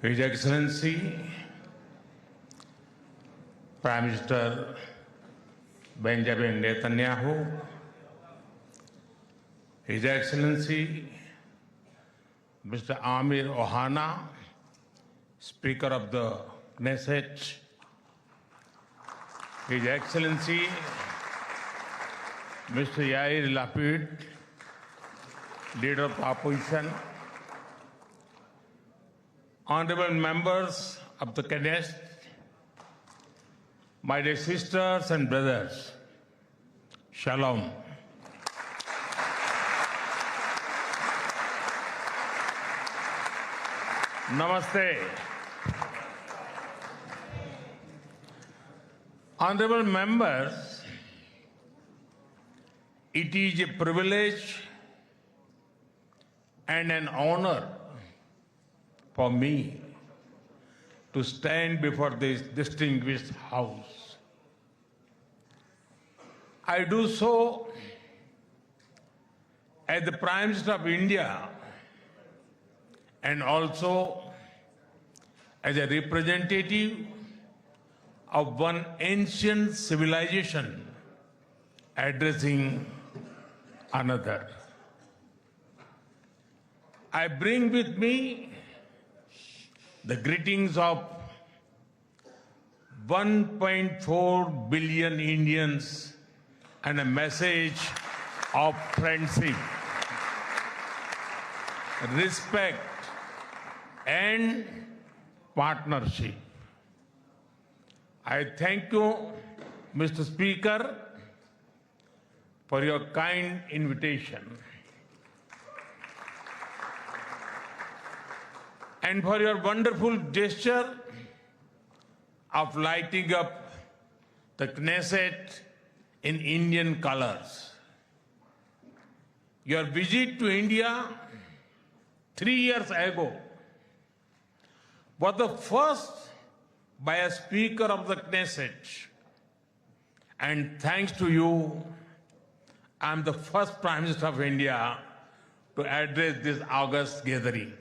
His Excellency, Prime Minister Benjamin Netanyahu, His Excellency Mr. Amir Ohana, Speaker of the Knesset, His Excellency Mr. Yair Lapid, Leader of the Opposition, Honorable members of the Knesset, my dear sisters and brothers, Shalom. Namaste. Honorable members, it is a privilege and an honor for me to stand before this distinguished house. I do so as the Prime Minister of India and also as a representative of one ancient civilization addressing another. I bring with me the greetings of 1.4 billion Indians and a message of friendship, respect, and partnership. I thank you, Mr. Speaker, for your kind invitation and for your wonderful gesture of lighting up the Knesset in Indian colors. Your visit to India 3 years ago was the first by a Speaker of the Knesset, and thanks to you, I am the first Prime Minister of India to address this august gathering.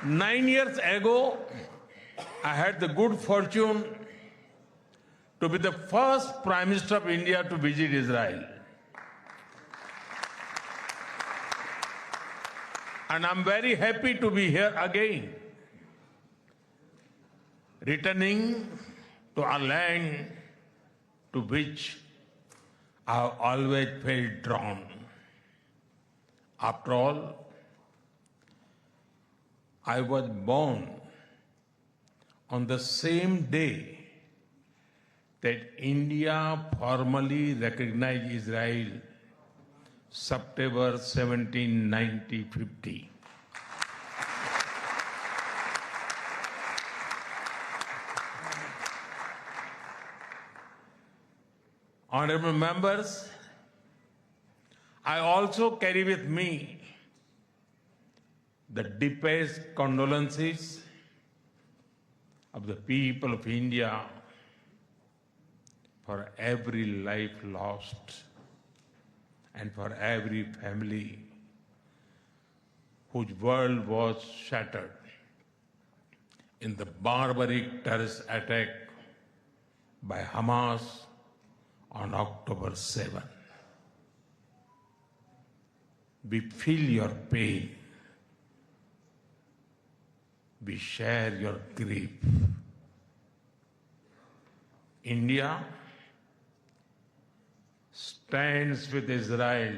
Nine years ago, I had the good fortune to be the first Prime Minister of India to visit Israel. And I'm very happy to be here again, returning to a land to which I have always felt drawn. After all, I was born on the same day that India formally recognized Israel, September 17, 1950. Honorable members, I also carry with me the deepest condolences of the people of India for every life lost and for every family whose world was shattered in the barbaric terrorist attack by Hamas on October 7. We feel your pain. We share your grief. India stands with Israel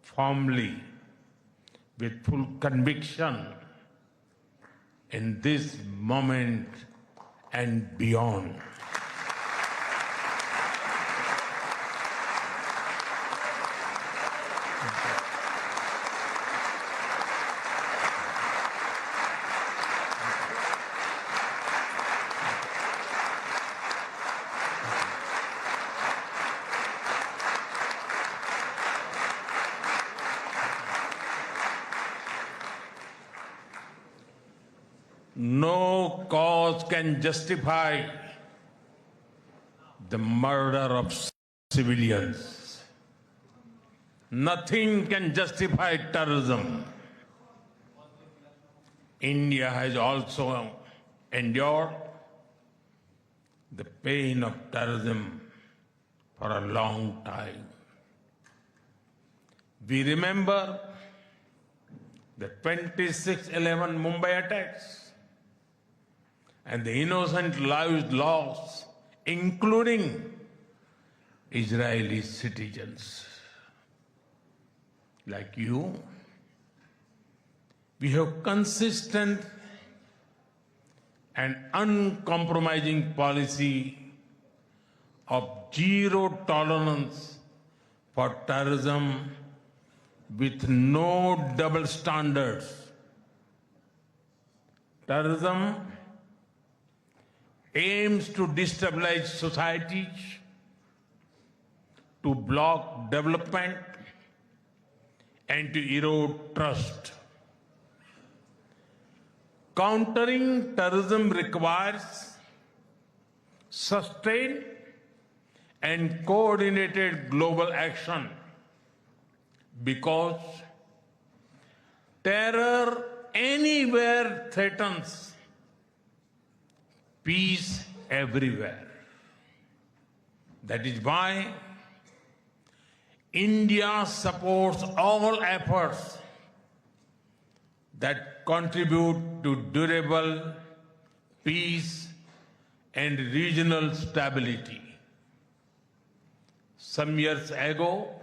firmly, with full conviction in this moment and beyond. No cause can justify the murder of civilians. Nothing can justify terrorism. India has also endured the pain of terrorism for a long time. We remember the 26/11 Mumbai attacks and the innocent lives lost, including Israeli citizens. Like you, we have consistent and uncompromising policy of zero tolerance for terrorism with no double standards. Terrorism aims to destabilize societies, to block development, and to erode trust. Countering terrorism requires sustained and coordinated global action because terror anywhere threatens peace everywhere. That is why India supports all efforts that contribute to durable peace and regional stability. Some years ago,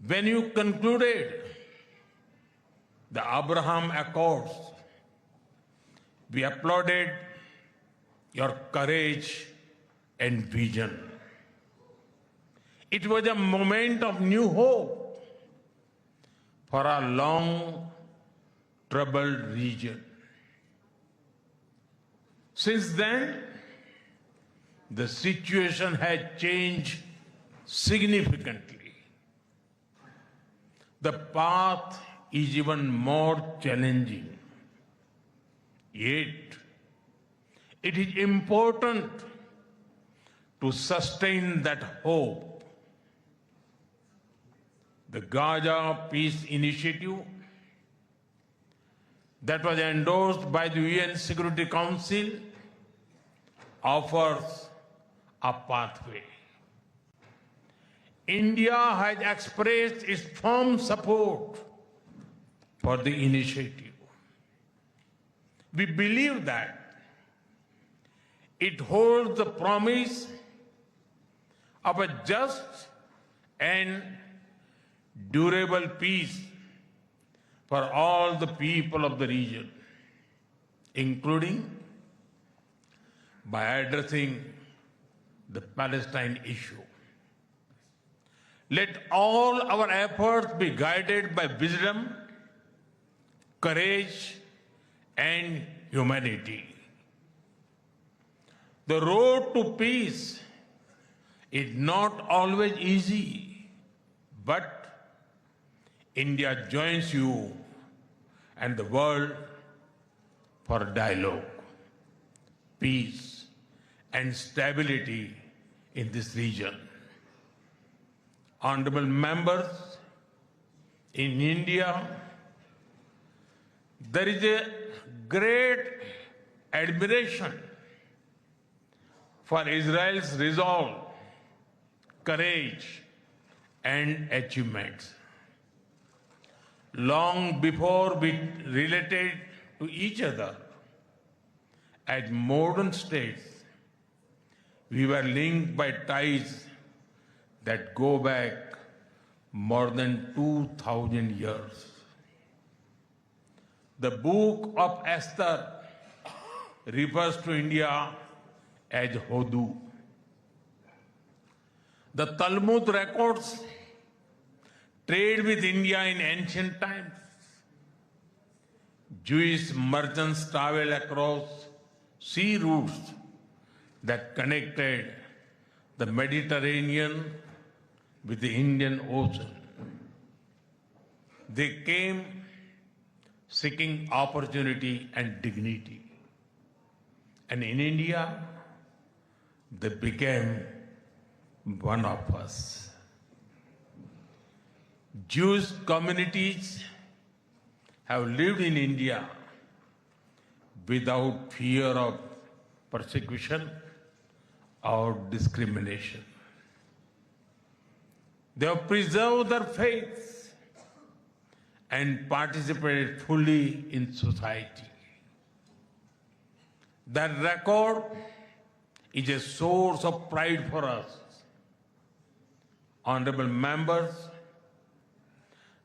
when you concluded the Abraham Accords, we applauded your courage and vision. It was a moment of new hope for a long troubled region. Since then, the situation has changed significantly. The path is even more challenging. Yet, it is important to sustain that hope. The Gaza Peace Initiative that was endorsed by the UN Security Council offers a pathway. India has expressed its firm support for the initiative. We believe that it holds the promise of a just and durable peace for all the people of the region, including by addressing the Palestine issue. Let all our efforts be guided by wisdom, courage, and humanity. The road to peace is not always easy, but India joins you and the world for dialogue, peace, and stability in this region. Honorable members, in India, there is a great admiration for Israel's resolve, courage, and achievements. Long before we related to each other as modern states, we were linked by ties that go back more than 2,000 years. The book of Esther refers to India as Hodu. The Talmud records trade with India in ancient times. Jewish merchants traveled across sea routes that connected the Mediterranean with the Indian Ocean. They came seeking opportunity and dignity. And in India, they became one of us. Jewish communities have lived in India without fear of persecution or discrimination. They have preserved their faith and participated fully in society. That record is a source of pride for us. Honorable members,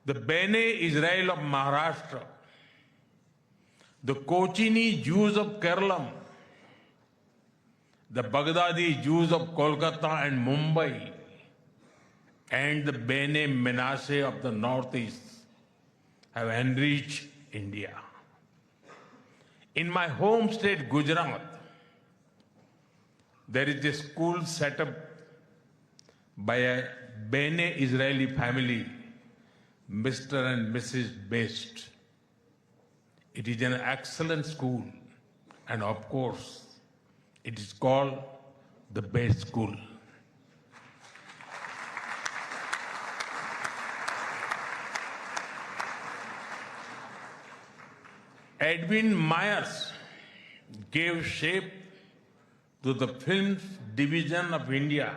the Bene Israel of Maharashtra, the Kochini Jews of Kerala, the Baghdadi Jews of Kolkata and Mumbai, and the Bene Menashe of the Northeast have enriched India. In my home state, Gujarat, there is a school set up by a Bene Israeli family, Mr. and Mrs. Best. It is an excellent school, and of course, it is called the Best School. Edwin Myers gave shape to the film division of India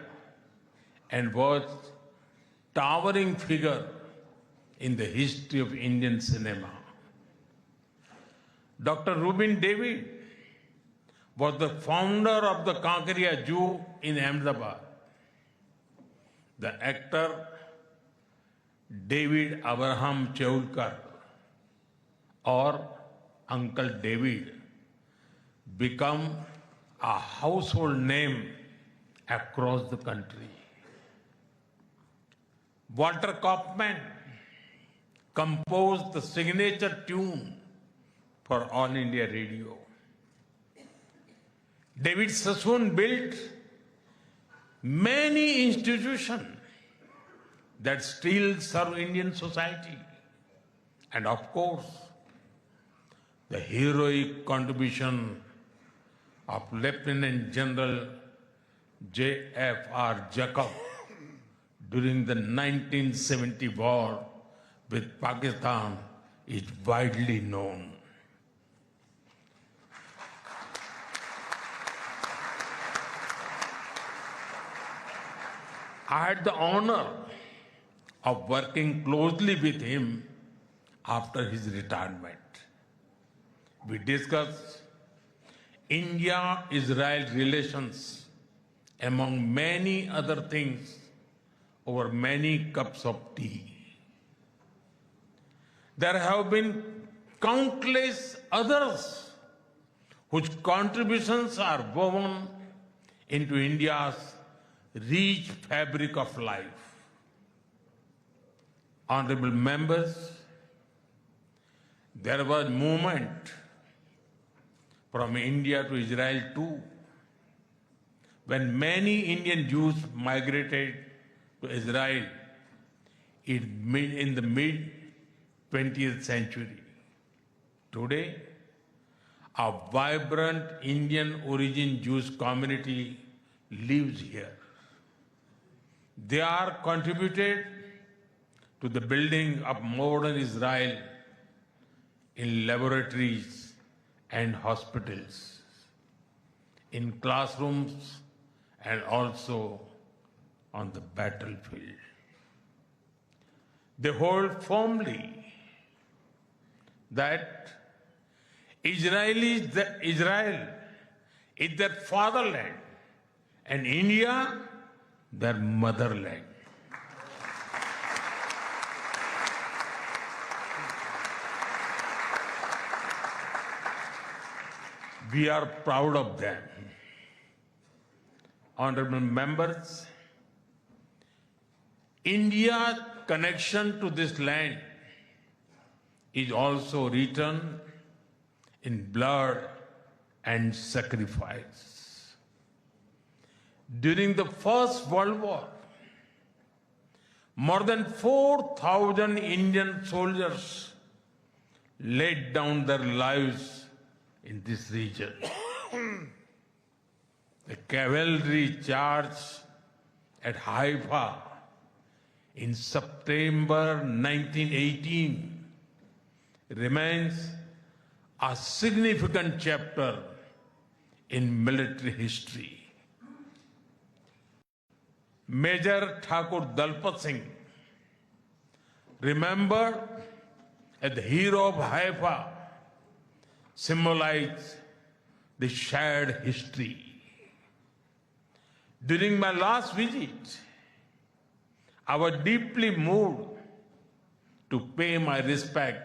and was towering figure in the history of Indian cinema. Dr. Rubin David was the founder of the Kankaria Jew in Ahmedabad. The actor David Abraham Cheulkar, or Uncle David, become a household name across the country. Walter Kaufman composed the signature tune for All India Radio. David Sassoon built many institutions that still serve Indian society. And of course, the heroic contribution of Lieutenant General J.F.R. Jacob during the 1970 war with Pakistan is widely known. I had the honor of working closely with him after his retirement. We discussed India-Israel relations, among many other things, over many cups of tea. There have been countless others whose contributions are woven into India's rich fabric of life. Honorable members, there was movement from India to Israel too, when many Indian Jews migrated to Israel in the mid-20th century. Today, a vibrant Indian origin Jewish community lives here. They are contributed to the building of modern Israel in laboratories and hospitals, in classrooms, and also on the battlefield. They hold firmly that Israel is their fatherland and India their motherland. We are proud of them. Honorable members, India's connection to this land is also written in blood and sacrifice. During the First World War, more than 4,000 Indian soldiers laid down their lives in this region. The cavalry charge at Haifa in September 1918 remains a significant chapter in military history. Major Thakur Dalpat Singh, remembered as the hero of Haifa, symbolized the shared history. During my last visit, I was deeply moved to pay my respect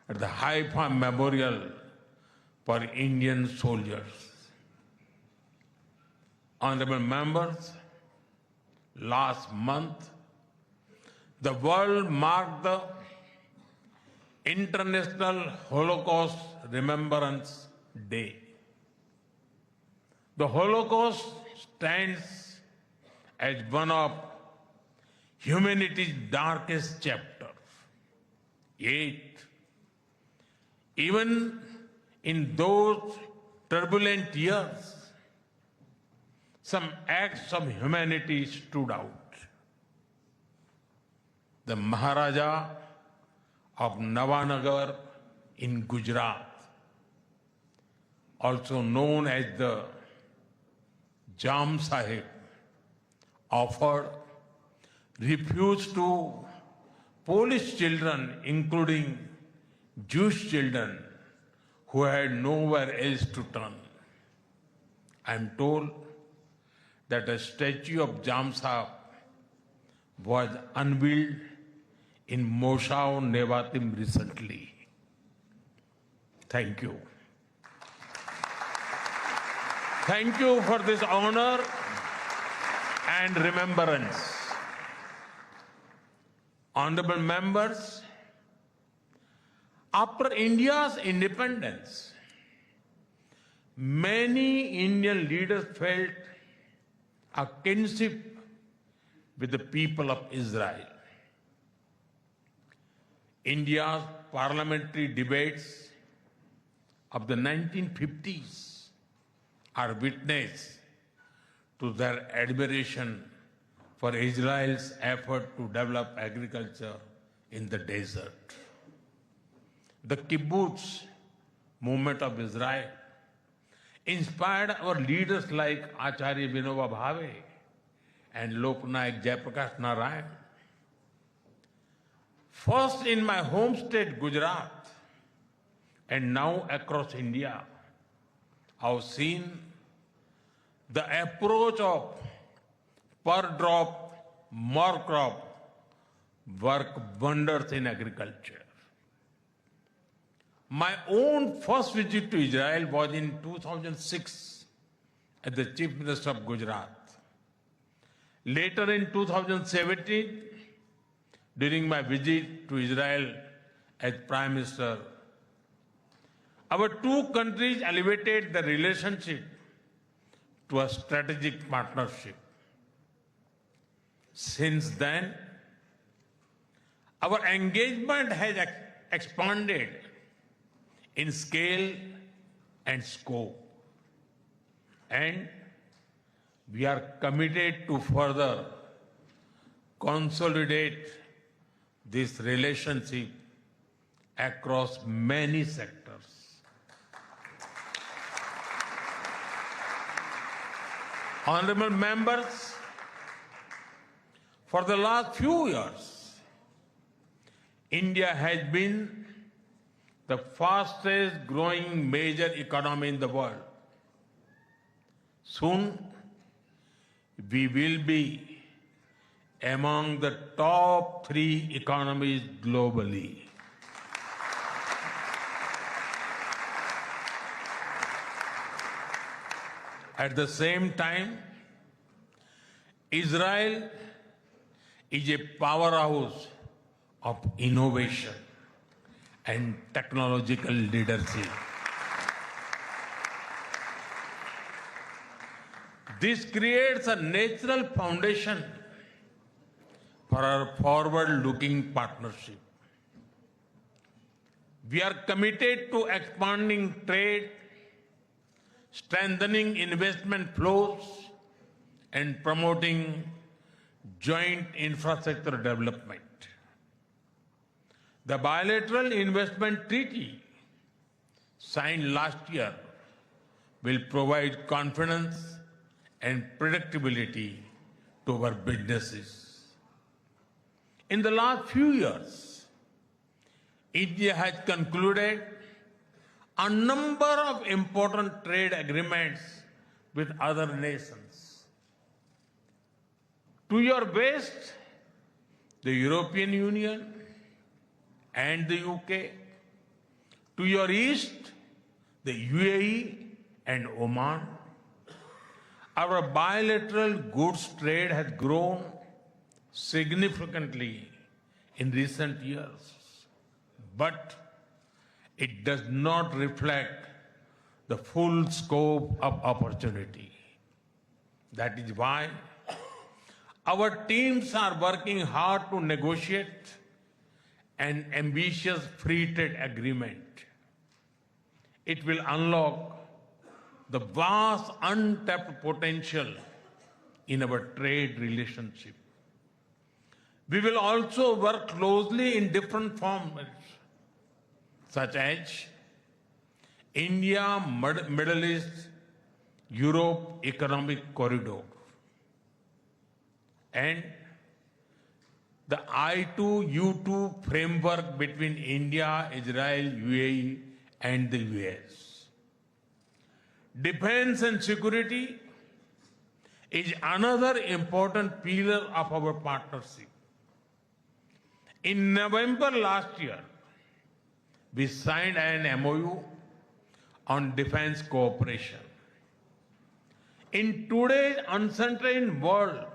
at the Haifa Memorial for Indian soldiers. Honorable members, last month, the world marked the International Holocaust Remembrance Day. The Holocaust stands as one of humanity's darkest chapters. Yet, even in those turbulent years, some acts of humanity stood out. The Maharaja of Navanagar in Gujarat, also known as the Jam Sahib, offered refuge to Polish children, including Jewish children who had nowhere else to turn. I am told that a statue of Jam Sahib was unveiled in Moshav Nevatim recently. Thank you. Thank you for this honor and remembrance. Honorable members, after India's independence, many Indian leaders felt a kinship with the people of Israel. India's parliamentary debates of the 1950s are witness to their admiration for Israel's effort to develop agriculture in the desert. The kibbutz movement of Israel inspired our leaders like Acharya Vinoba Bhave and Loknayak Jayaprakash Narayan. First in my home state, Gujarat, and now across India, I've seen the approach of per drop, more crop work wonders in agriculture. My own first visit to Israel was in 2006 as the Chief Minister of Gujarat. Later in 2017, during my visit to Israel as Prime Minister, our two countries elevated the relationship to a strategic partnership. Since then, our engagement has expanded in scale and scope, and we are committed to further consolidate this relationship across many sectors. Honorable members, for the last few years, India has been the fastest growing major economy in the world. Soon, we will be among the top 3 economies globally. At the same time, Israel is a powerhouse of innovation and technological leadership. This creates a natural foundation for our forward-looking partnership. We are committed to expanding trade, strengthening investment flows, and promoting joint infrastructure development. The bilateral investment treaty signed last year will provide confidence and predictability to our businesses. In the last few years, India has concluded a number of important trade agreements with other nations. To your west, the European Union and the UK. To your east, the UAE and Oman. Our bilateral goods trade has grown significantly in recent years, but it does not reflect the full scope of opportunity. That is why our teams are working hard to negotiate an ambitious free trade agreement. It will unlock the vast untapped potential in our trade relationship. We will also work closely in different formats, such as India, Middle East, Europe Economic Corridor, and the I2U2 framework between India, Israel, UAE, and the US. Defense and security is another important pillar of our partnership. In November last year, we signed an MOU on defense cooperation. In today's uncertain world,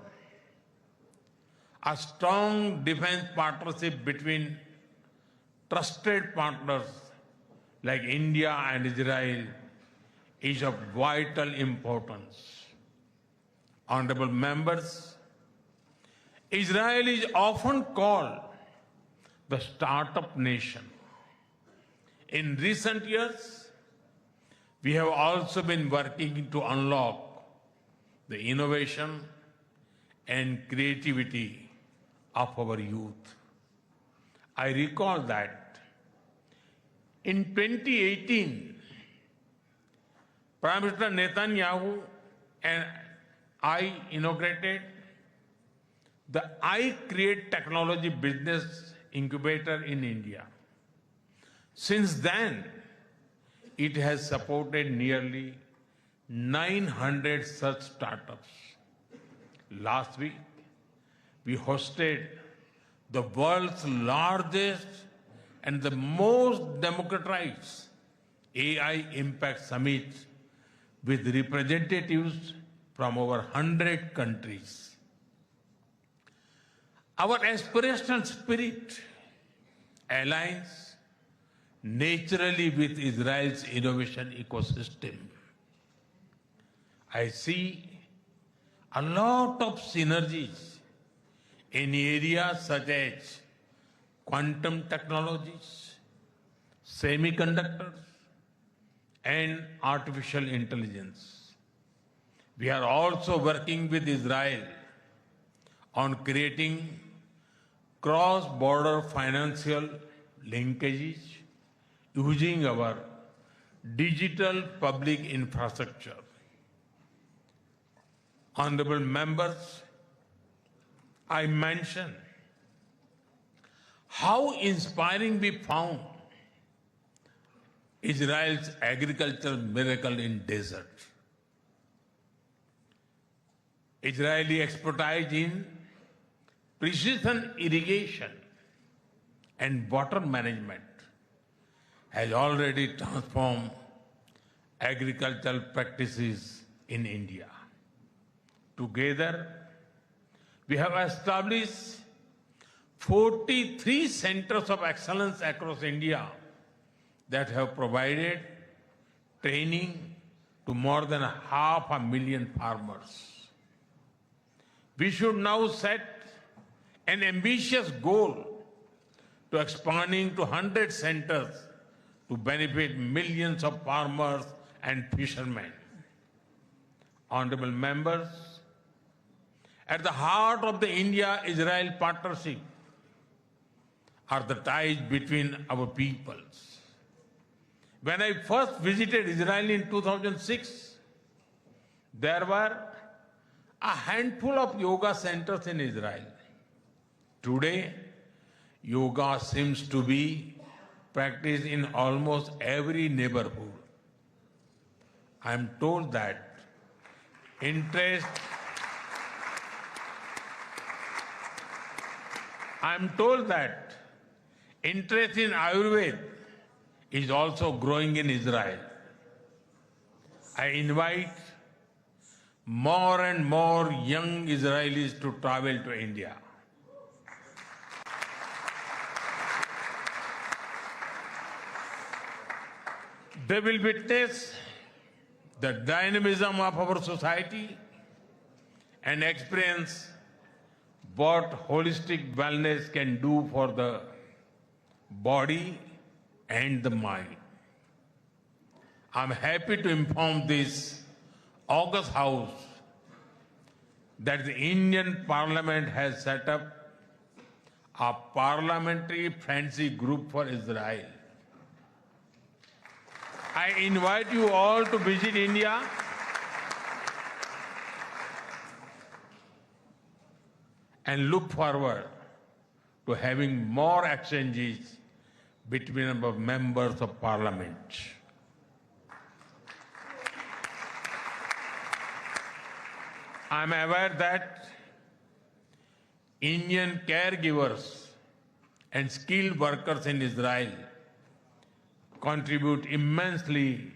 a strong defense partnership between trusted partners like India and Israel is of vital importance. Honorable members, Israel is often called the startup nation. In recent years, we have also been working to unlock the innovation and creativity of our youth. I recall that in 2018, Prime Minister Netanyahu and I inaugurated the I Create Technology Business Incubator in India. Since then, it has supported nearly 900 such startups. Last week, we hosted the world's largest and the most democratized AI Impact Summit with representatives from over 100 countries. Our aspirational spirit aligns naturally with Israel's innovation ecosystem. I see a lot of synergies in areas such as quantum technologies, semiconductors, and artificial intelligence. We are also working with Israel on creating cross-border financial linkages using our digital public infrastructure. Honorable members, I mentioned how inspiring we found Israel's agricultural miracle in desert. Israeli expertise in precision irrigation and water management has already transformed agricultural practices in India. Together, we have established 43 centers of excellence across India that have provided training to more than 500,000 farmers. We should now set an ambitious goal to expanding to 100 centers to benefit millions of farmers and fishermen. Honorable members, At the heart of the India-Israel partnership are the ties between our peoples. When I first visited Israel in 2006, there were a handful of yoga centers in Israel. Today, yoga seems to be practiced in almost every neighborhood. I am told that interest in Ayurveda is also growing in Israel. I invite more and more young Israelis to travel to India. They will witness the dynamism of our society and experience what holistic wellness can do for the body and the mind. I'm happy to inform this August House that the Indian Parliament has set up a parliamentary friendship group for Israel. I invite you all to visit India and look forward to having more exchanges between our members of parliament. I am aware that Indian caregivers and skilled workers in Israel contribute immensely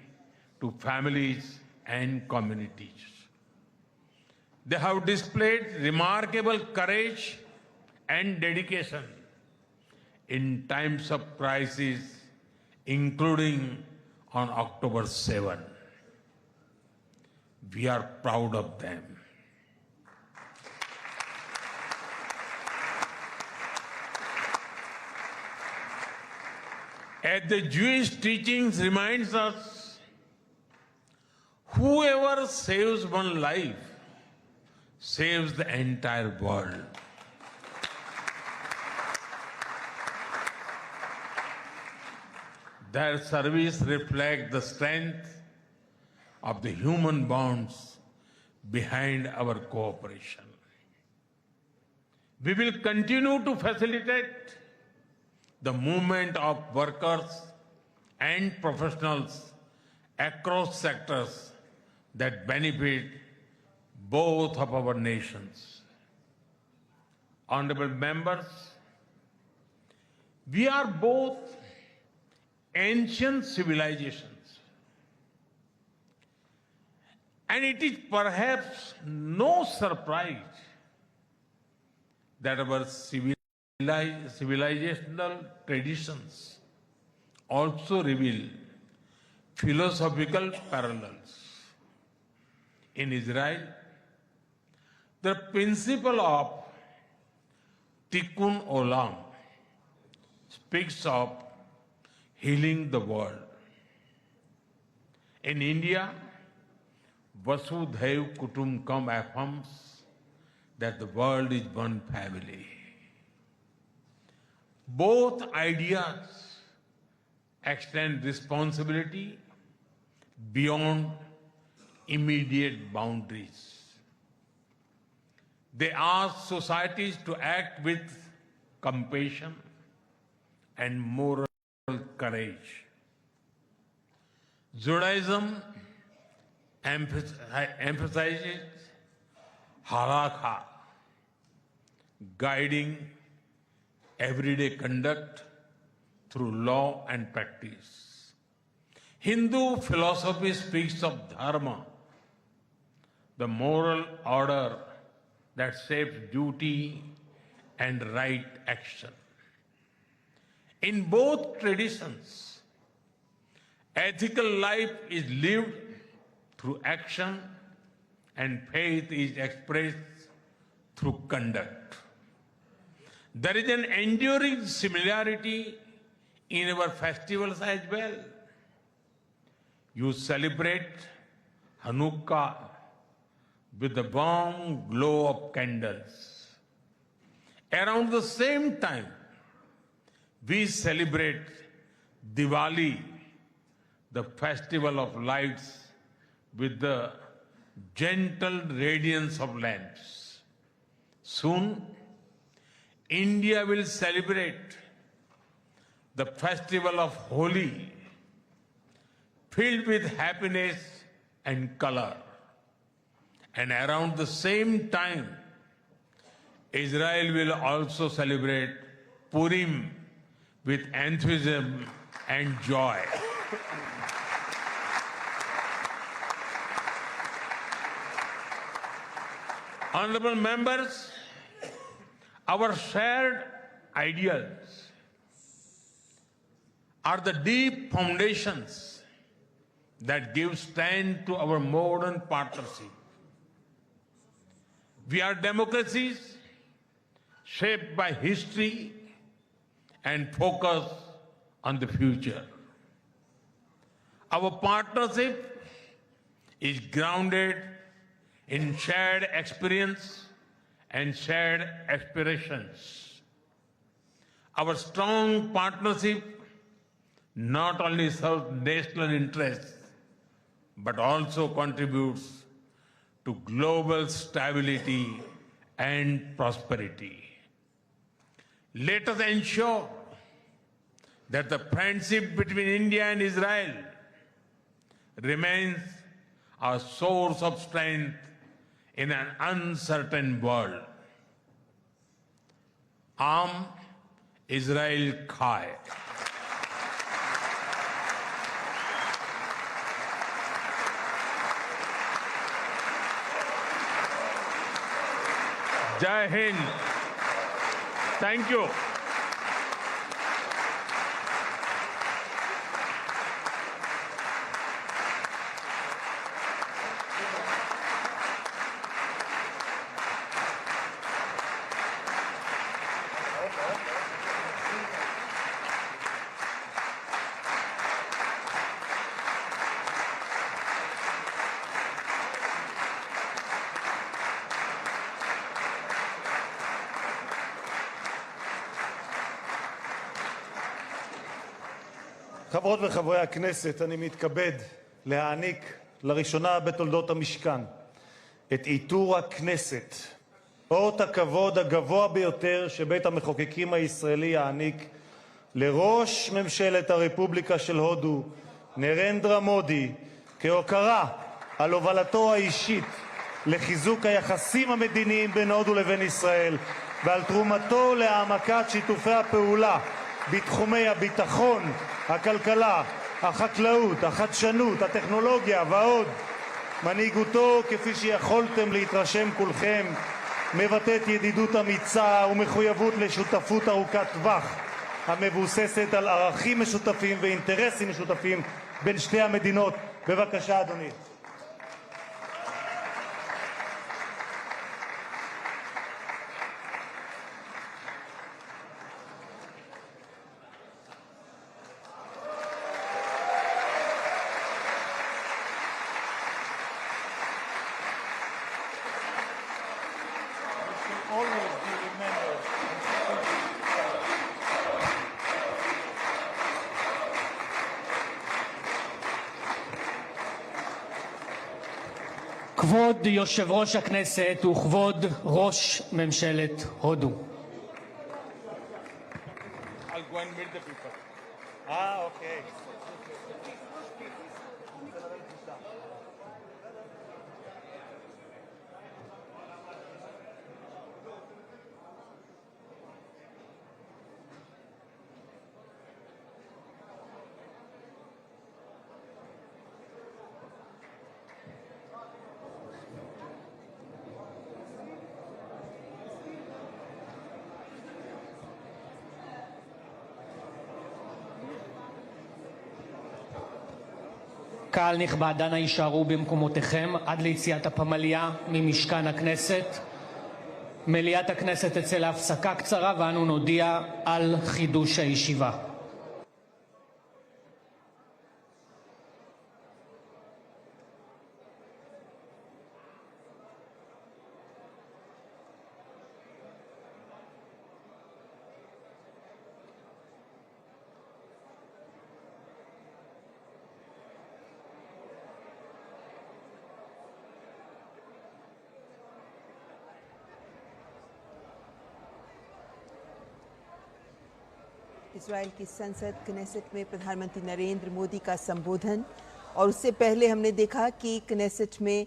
to families and communities. They have displayed remarkable courage and dedication in times of crisis, including on October 7. We are proud of them. As the Jewish teachings reminds us, whoever saves one life saves the entire world. Their service reflects the strength of the human bonds behind our cooperation. We will continue to facilitate the movement of workers and professionals across sectors that benefit both of our nations. Honorable members, we are both ancient civilizations, and it is perhaps no surprise that our civilizational traditions also reveal philosophical parallels. In Israel, the principle of Tikkun Olam speaks of healing the world. In India, Vasudhaiv Kutumbakam affirms that the world is one family. Both ideas extend responsibility beyond immediate boundaries. They ask societies to act with compassion and moral courage. Judaism emphasizes halakha, guiding everyday conduct through law and practice. Hindu philosophy speaks of dharma, the moral order that shapes duty and right action. In both traditions, ethical life is lived through action and faith is expressed through conduct. There is an enduring similarity in our festivals as well. You celebrate Hanukkah, with the warm glow of candles. Around the same time, we celebrate Diwali, the festival of lights, with the gentle radiance of lamps. Soon, India will celebrate the festival of Holi, filled with happiness and color. And around the same time, Israel will also celebrate Purim with enthusiasm and joy. Honorable members, our shared ideals are the deep foundations that give strength to our modern partnership. We are democracies shaped by history and focus on the future. Our partnership is grounded in shared experience and shared aspirations. Our strong partnership not only serves national interests, but also contributes to global stability and prosperity. Let us ensure that the friendship between India and Israel remains a source of strength in an uncertain world. Am Israel Chai. Jai Hind. Thank you. חברות וחברי הכנסת, אני מתכבד להעניק לראשונה בתולדות המשכן את עיטור הכנסת, אות הכבוד הגבוה ביותר שבית המחוקקים הישראלי יעניק לראש ממשלת הרפובליקה של הודו, נרנדרה מודי, כהוקרה על הובלתו האישית לחיזוק היחסים המדיניים בין הודו לבין ישראל ועל תרומתו להעמקת שיתופי הפעולה בתחומי הביטחון, הכלכלה, החקלאות, החדשנות, הטכנולוגיה ועוד. מנהיגותו, כפי שיכולתם להתרשם כולכם, מבטאת ידידות אמיצה ומחויבות לשותפות ארוכת טווח המבוססת על ערכים משותפים ואינטרסים משותפים בין שתי המדינות. בבקשה, אדוני. כבוד יושב ראש הכנסת וכבוד ראש ממשלת הודו. אוקיי. קהל נכבד, אנא יישארו במקומותיכם עד ליציאת הפמליה ממשכן הכנסת. מליאת הכנסת תצא להפסקה קצרה ואנו נודיע על חידוש הישיבה. Israel की संसद Knesset में प्रधानमंत्री नरेंद्र मोदी का संबोधन, और उससे पहले हमने देखा कि कनेसेट में